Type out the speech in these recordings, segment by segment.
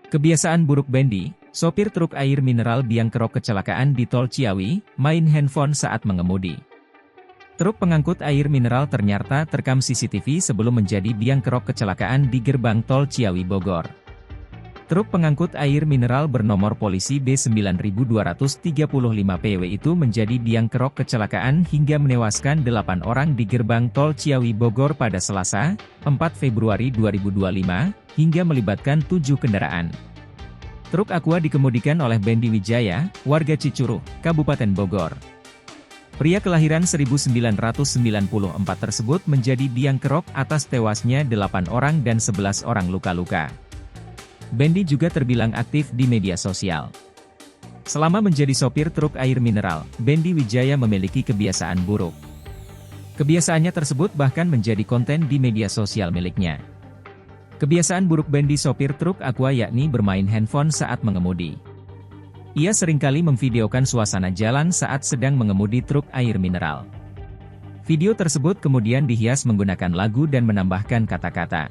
Kebiasaan buruk Bendy, sopir truk air mineral biang kerok kecelakaan di Tol Ciawi, main handphone saat mengemudi. Truk pengangkut air mineral ternyata terekam CCTV sebelum menjadi biang kerok kecelakaan di gerbang Tol Ciawi Bogor. Truk pengangkut air mineral bernomor polisi B9235PW itu menjadi biang kerok kecelakaan hingga menewaskan 8 orang di gerbang Tol Ciawi Bogor pada Selasa, 4 Februari 2025, hingga melibatkan 7 kendaraan. Truk Aqua dikemudikan oleh Bendy Wijaya, warga Cicuruh, Kabupaten Bogor. Pria kelahiran 1994 tersebut menjadi biang kerok atas tewasnya 8 orang dan 11 orang luka-luka. Bendy juga terbilang aktif di media sosial. Selama menjadi sopir truk air mineral, Bendy Wijaya memiliki kebiasaan buruk. Kebiasaannya tersebut bahkan menjadi konten di media sosial miliknya. Kebiasaan buruk Bendy sopir truk Aqua yakni bermain handphone saat mengemudi. Ia seringkali memvideokan suasana jalan saat sedang mengemudi truk air mineral. Video tersebut kemudian dihias menggunakan lagu dan menambahkan kata-kata.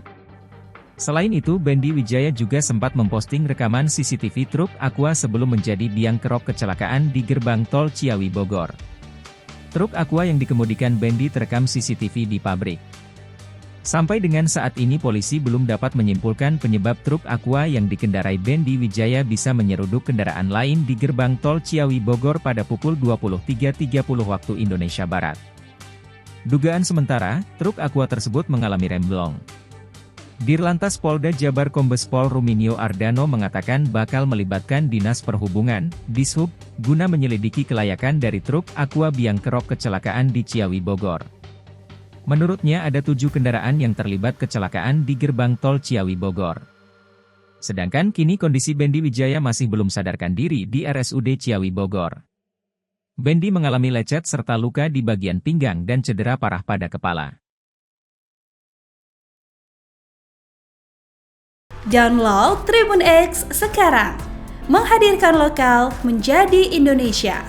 Selain itu, Bendy Wijaya juga sempat memposting rekaman CCTV truk Aqua sebelum menjadi biang kerok kecelakaan di gerbang Tol Ciawi Bogor. Truk Aqua yang dikemudikan Bendy terekam CCTV di pabrik. Sampai dengan saat ini polisi belum dapat menyimpulkan penyebab truk Aqua yang dikendarai Bendy Wijaya bisa menyeruduk kendaraan lain di gerbang Tol Ciawi Bogor pada pukul 23.30 waktu Indonesia Barat. Dugaan sementara, truk Aqua tersebut mengalami remblong. Dirlantas Polda Jabar Kombes Pol Ruminio Ardano mengatakan bakal melibatkan Dinas Perhubungan, Dishub, guna menyelidiki kelayakan dari truk Aqua biang kerok kecelakaan di Ciawi Bogor. Menurutnya ada 7 kendaraan yang terlibat kecelakaan di gerbang Tol Ciawi Bogor. Sedangkan kini kondisi Bendy Wijaya masih belum sadarkan diri di RSUD Ciawi Bogor. Bendy mengalami lecet serta luka di bagian pinggang dan cedera parah pada kepala. Download Tribun X sekarang, menghadirkan lokal menjadi Indonesia.